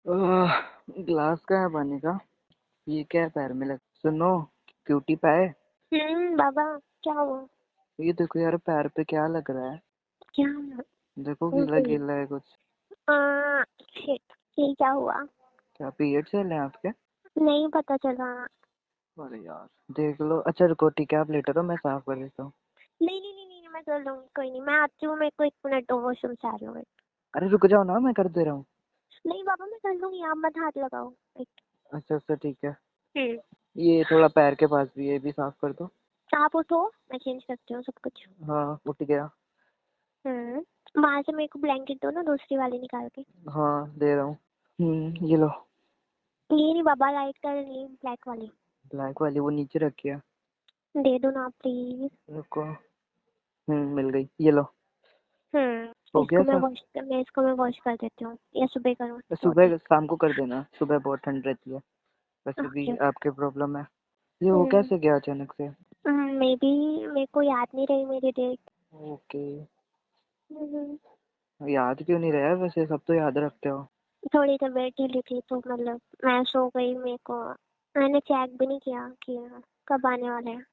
Glass का है पानी का। ये क्या है पैर में लग। सुनो, क्यूटी पाए। बाबा क्या हुआ? ये देखो यार, पैर पे क्या लग रहा है। क्या? देखो कौन गीला सी? गीला है कुछ। शिट, ये क्या हुआ? क्या पीरियड चल रहे हैं आपके? नहीं पता चला। अरे यार, देख लो। अच्छा रुको, ठीक है, आप लेटे रहो, मैं साफ कर देता हूँ। नहीं नहीं नहीं नहीं, मैं कर लूंगी, कोई नहीं, मैं आती हूँ, मेरे को 1 मिनट दो, वॉशरूम से आ रही हूँ। अरे रुक जाओ ना, मैं कर दे रहा हूँ। नहीं बाबा, मैं कर लूंगी, आप मत हाथ लगाओ। अच्छा अच्छा, ठीक है। हम्म। ये थोड़ा पैर के पास भी है, ये भी साफ कर दो। आप उठो, मैं चेंज करती हूँ सब कुछ। हाँ, उठ गया। वहां से मेरे को ब्लैंकेट दो ना, दूसरी वाली निकाल के। हाँ, दे रहा हूँ। ये लो। ये नहीं बाबा, लाइट कलर नहीं, ब्लैक वाली। ब्लैक वाली वो नीचे रखी है। दे दो ना प्लीज। रुको। मिल गई, ये लो। हो गया सब। इसको मैं वॉश कर देती हूँ, या सुबह करूँ? सुबह शाम को कर देना, सुबह बहुत ठंड रहती है। वैसे भी ओके। आपके प्रॉब्लम है। ये हो कैसे गया अचानक से? मे बी, मेरे को याद नहीं रही मेरी डेट। ओके। याद क्यों नहीं रहा? वैसे सब तो याद रखते हो। थोड़ी तबीयत ढीली थी तो मतलब मैं सो गई, मेरे को मैंने चेक भी नहीं किया कि कब आने वाले हैं।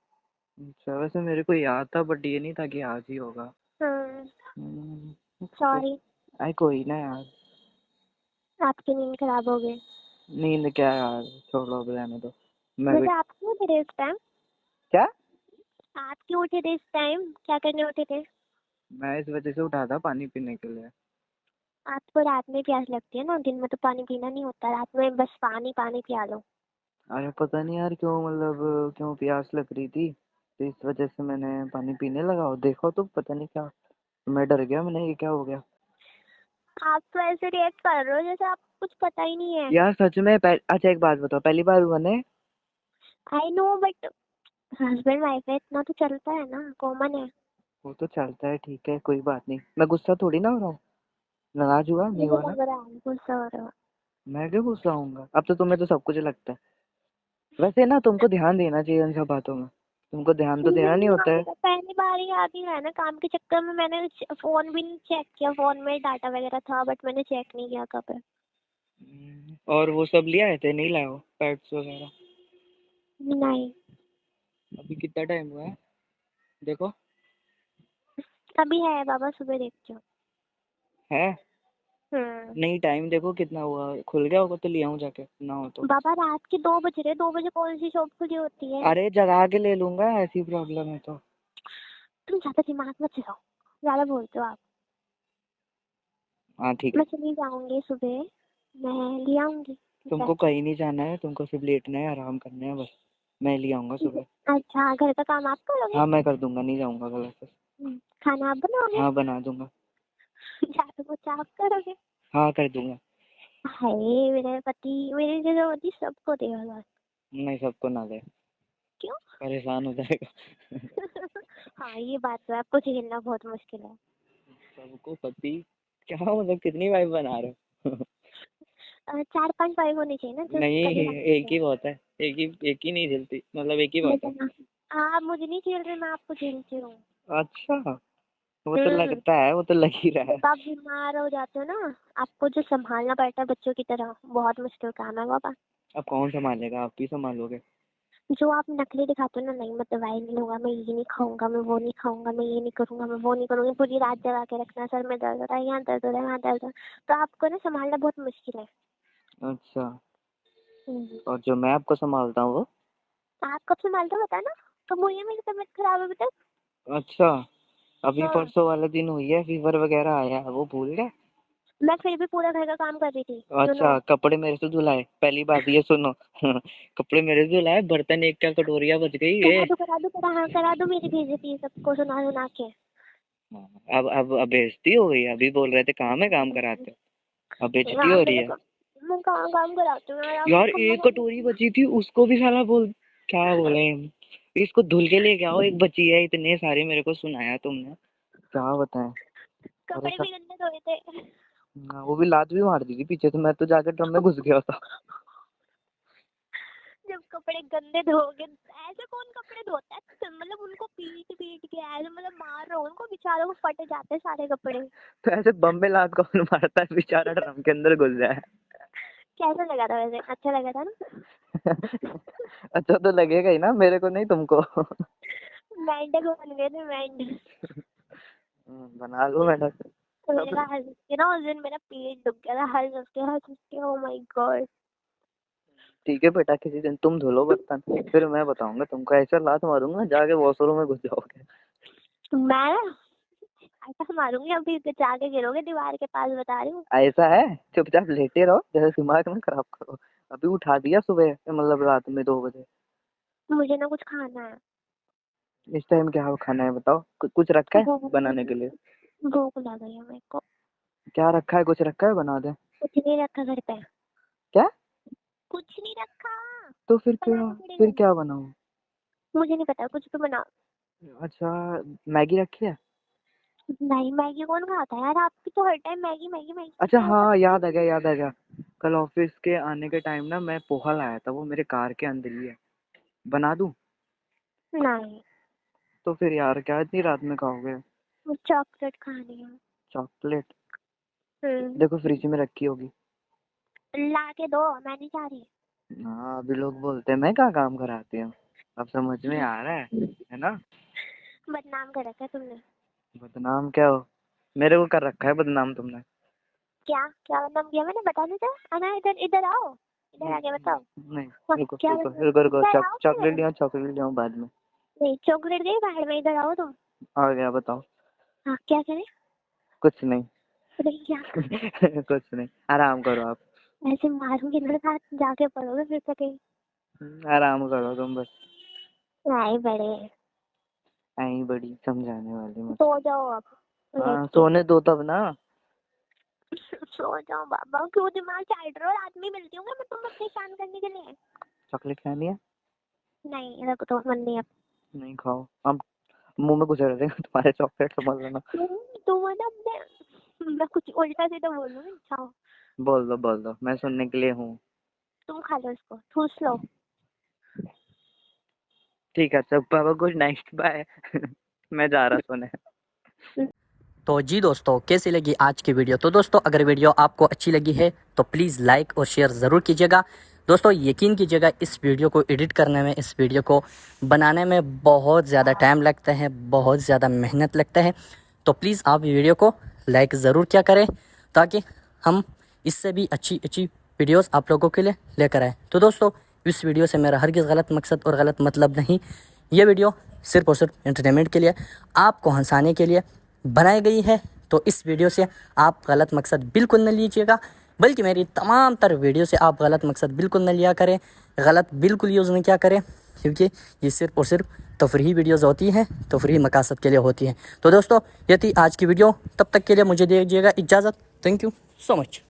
अच्छा, वैसे मेरे को याद था, बट ये नहीं था कि आज ही होगा। ओके। सॉरी। आई कोई ना यार। आपकी नींद खराब हो गई। नींद क्या यार, छोड़ो, अब रहने दो। मैं भी। वैसे आप क्यों उठे थे इस टाइम? क्या? आप क्यों उठे थे इस टाइम, क्या करने उठे थे? मैं इस वजह से उठा था, पानी पीने के लिए। आपको रात में प्यास लगती है ना, दिन में तो पानी पीना नहीं होता, रात में बस पानी पानी पिया लो। अरे पता नहीं यार क्यों, मतलब क्यों प्यास लग रही थी, तो इस वजह से मैंने पानी पीने लगा। और देखो तो पता नहीं क्या, मैं डर गया, मैंने ये क्या हो गया। आप तो ऐसे रिएक्ट कर रहे हो जैसे आपको कुछ पता ही नहीं है। यार सच में अच्छा एक बात बताओ, पहली बार हुआ ना? I know but husband wife है, इतना तो चलता है ना, कॉमन है। वो तो चलता है, ठीक है, कोई बात नहीं। मैं गुस्सा थोड़ी ना हो रहा हूँ। नाराज हुआ नहीं मुझे हुआ ना? लग रहा है गुस्सा हो रहा है। मैं क्यों गुस्सा होऊंगा? अब तो तुम्हें तो सब कुछ लगता है। वैसे ना तुमको ध्यान देना चाहिए उन सब बातों में। तुमको ध्यान तो देना नहीं नहीं होता याद है। है, पहली बार ही याद नहीं रहा ना, काम के चक्कर में मैंने फोन भी नहीं चेक किया, फोन में डाटा वगैरह था बट मैंने चेक नहीं किया कब है। और वो सब ले आए थे, नहीं लाए हो पैड्स वगैरह? नहीं, अभी कितना टाइम हुआ है? देखो। अभी है बाबा, सुबह देखती हूँ। है? हम्म। नहीं, टाइम देखो कितना हुआ, खुल गया होगा तो ले आऊं जाके, ना हो तो। बाबा रात के 2 बज रहे, 2 बजे कौन सी शॉप खुली होती है? अरे जगा के ले लूंगा, ऐसी प्रॉब्लम है तो। तुम ज्यादा दिमाग मत चलाओ, ज्यादा बोलते हो आप। हाँ ठीक मैं है। चली जाऊंगी सुबह, मैं ले आऊंगी। तुमको कहीं नहीं जाना है, तुमको सिर्फ लेटना है, आराम करना है बस। मैं ले आऊंगा सुबह। अच्छा, घर का काम आप करोगे? हाँ मैं कर दूंगा, नहीं जाऊंगा कल से। खाना आप बनाओगे? हाँ बना दूंगा। झाड़ू पोछा आप करोगे? हाँ कर दूंगा। हाय मेरे पति, मेरे जैसा पति सबको देगा बस। नहीं, सबको ना दे, क्यों? परेशान हो जाएगा। हाँ ये बात तो है, आपको झेलना बहुत मुश्किल है। सबको पति? क्या मतलब, कितनी वाइफ बना रहे हो? 4-5 वाइफ होनी चाहिए ना, जो नहीं, कभी एक ही बहुत है। एक ही नहीं झेलती, मतलब एक ही बहुत है। लेकिन आप मुझे नहीं झेल रहे, मैं आपको झेलती हूँ। अच्छा, वो तो हम्म। लगता है, वो तो लग ही रहा है। जब आप बीमार हो जाते हो ना, आपको जो संभालना पड़ता है बच्चों की तरह, बहुत मुश्किल काम है बाबा। अब कौन संभालेगा? आप ही संभालोगे। जो आप नखरे दिखाते हो ना, नहीं मैं दवाई नहीं लूंगा, मैं ये नहीं खाऊंगा, मैं वो नहीं खाऊंगा, मैं ये नहीं करूंगा, मैं वो नहीं करूंगी, पूरी रात जगा के रखना, सर में दर्द हो रहा है, यहाँ दर्द हो रहा है, वहाँ दर्द हो रहा है, तो आपको ना संभालना बहुत मुश्किल है। अच्छा। हम्म। और जो मैं आपको संभालता हूँ वो? आप कब संभालते हो बता ना, कब हुई है मेरी तबीयत खराब अभी तक? अच्छा, अभी हाँ, परसों वाला दिन हुई है, फीवर वगैरह आया है, वो भूल गए? मैं फिर भी पूरा घर का काम कर रही थी, यू नो। अच्छा, कपड़े मेरे से धुलाए, पहली बात ये सुनो। कपड़े मेरे से धुलाए, बर्तन एक क्या कटोरिया बच गई ये। करा दो मेरी बेइज्जती सबको सुना सुना के। अब बेइज्जती हो गई? अभी बोल रहे थे काम है, काम कराते हो, अब बेइज्जती हो रही है। मैं कहाँ काम कराती हूँ यार, आप यार कमरा एक कटोरी बची थी, उसको भी साला बोल, क्या बोले, इसको धुल के लेके आओ, एक बची है, इतने सारे मेरे को सुनाया तुमने, क्या बताएं। कपड़े भी गंदे धोए थे। हाँ, वो भी लात भी मार दी थी पीछे से, मैं तो जाकर ड्रम में घुस गया था। जब कपड़े गंदे धोगे, ऐसे कौन कपड़े धोता है, मतलब उनको पीट पीट के ऐसे मतलब मार रहे हो उनको, बेचारों को फट जाते हैं सारे कपड़े। तो ऐसे बम में लात कौन मारता है, बेचारा ड्रम के अंदर घुस जाए। कैसा लगा था वैसे? अच्छा लगा था ना? अच्छा तो लगेगा ही ना, मेरे को नहीं तुमको। मेंढक बन गए थे, मेंढक। बना लो मैडम। तो मैंने कहा हंस के ना, उस दिन मेरा पेट दुख गया था, हंस के, ओ माय गॉड। ठीक है बेटा, किसी दिन तुम धुलो बर्तन, फिर मैं बताऊंगा तुमको, ऐसा लात मारूंगा जाके वॉशरूम में घुस जाओगे। मैं ना ऐसा मारूंगी, अभी तो जाके गिरोगे दीवार के पास, बता रही हूँ। ऐसा है, चुपचाप लेटे रहो, जैसे दिमाग में खराब करो। अभी उठा दिया सुबह, मतलब रात में 2 बजे। मुझे ना कुछ खाना है। इस टाइम क्या खाना है बताओ, कुछ रखा है भूख बनाने के लिए? भूख लग गई है मेरे को। क्या रखा है, कुछ रखा है बना दे। कुछ नहीं रखा घर पे। क्या? कुछ नहीं रखा। तो फिर क्या, बनाना पड़ेगा। फिर क्या बनाऊं? मुझे नहीं पता, कुछ तो बनाओ। अच्छा, मैगी रखी है? नहीं, मैगी कौन खाता है यार? आपकी तो हर टाइम मैगी मैगी मैगी अच्छा करते रहता हाँ, याद आ गया, याद आ गया। कल ऑफिस के आने के टाइम ना मैं पोहा लाया था, वो मेरे कार के अंदर ही है, बना दूं? है। नहीं, तो फिर यार क्या इतनी रात में खाओगे? मुझे चॉकलेट खानी है। चॉकलेट? हम्म। देखो फ्रिज में रखी होगी। ला के दो, मैं नहीं चाह रही। हाँ, अभी लोग बोलते हैं मैं क्या काम कराती हूँ। अब समझ में आ रहा है ना? बदनाम कर रखा है तुमने। बदनाम क्या हो, मेरे को कर रखा है बदनाम तुमने। क्या क्या बदनाम किया मैंने? बता दो तो। आना इधर, इधर आओ। इधर आके बताओ। नहीं, हाँ, रुको क्या रुको बदनाम? रुको रुको, इधर आओ चॉकलेट फिर। लिया, चॉकलेट लिया बाद में। नहीं, चॉकलेट गई बाहर में, इधर आओ तुम। आ गया, बताओ। हाँ, क्या करें? कुछ नहीं। अरे क्या? कुछ नहीं, आराम करो आप। ऐसे मारूंगी ना, साथ जाके पड़ोगे फिर से कहीं। आराम करो तुम बस। नहीं बड़े। आई बड़ी समझाने वाली मत। सो जाओ अब। लेट हाँ, के। सोने दो तब ना। सो जाओ बाबा, क्यों दिमाग चाट रहे हो? रात में मिलती हूँ मैं तुम्हें परेशान करने के लिए। चॉकलेट खानी है? नहीं, रखो तो मन नहीं अब। नहीं खाओ, हम मुंह में गुजर देंगे तुम्हारे चॉकलेट, समझ लेना। तुम ना मैं कुछ उल्टा सीधा बोलूंगी, अच्छा। बोल दो, मैं सुनने के लिए हूँ। तुम खा लो इसको, ठूस लो। ठीक है, सब बाबा, गुड नाइट, बाय। मैं जा रहा सोने। तो जी दोस्तों, कैसी लगी आज की वीडियो? तो दोस्तों अगर वीडियो आपको अच्छी लगी है तो प्लीज़ लाइक और शेयर ज़रूर कीजिएगा। दोस्तों यकीन कीजिएगा, इस वीडियो को एडिट करने में, इस वीडियो को बनाने में बहुत ज़्यादा टाइम लगता है, बहुत ज़्यादा मेहनत लगता है। तो प्लीज़ आप वीडियो को लाइक ज़रूर क्या करें, ताकि हम इससे भी अच्छी अच्छी वीडियोस आप लोगों के लिए लेकर आए। तो दोस्तों इस वीडियो से मेरा हरगिज़ गलत मकसद और गलत मतलब नहीं। ये वीडियो सिर्फ़ और सिर्फ एंटरटेनमेंट के लिए, आपको हंसाने के लिए बनाई गई है। तो इस वीडियो से आप गलत मकसद बिल्कुल न लीजिएगा, बल्कि मेरी तमाम तर वीडियो से आप गलत मकसद बिल्कुल न लिया करें, गलत बिल्कुल यूज़ नहीं किया करें, क्योंकि ये सिर्फ़ और सिर्फ तफरीही वीडियोज़ होती हैं, तफरीही मकासद के लिए होती हैं। तो दोस्तों ये थी आज की वीडियो, तब तक के लिए मुझे दीजिएगा इजाज़त। Thank you so much.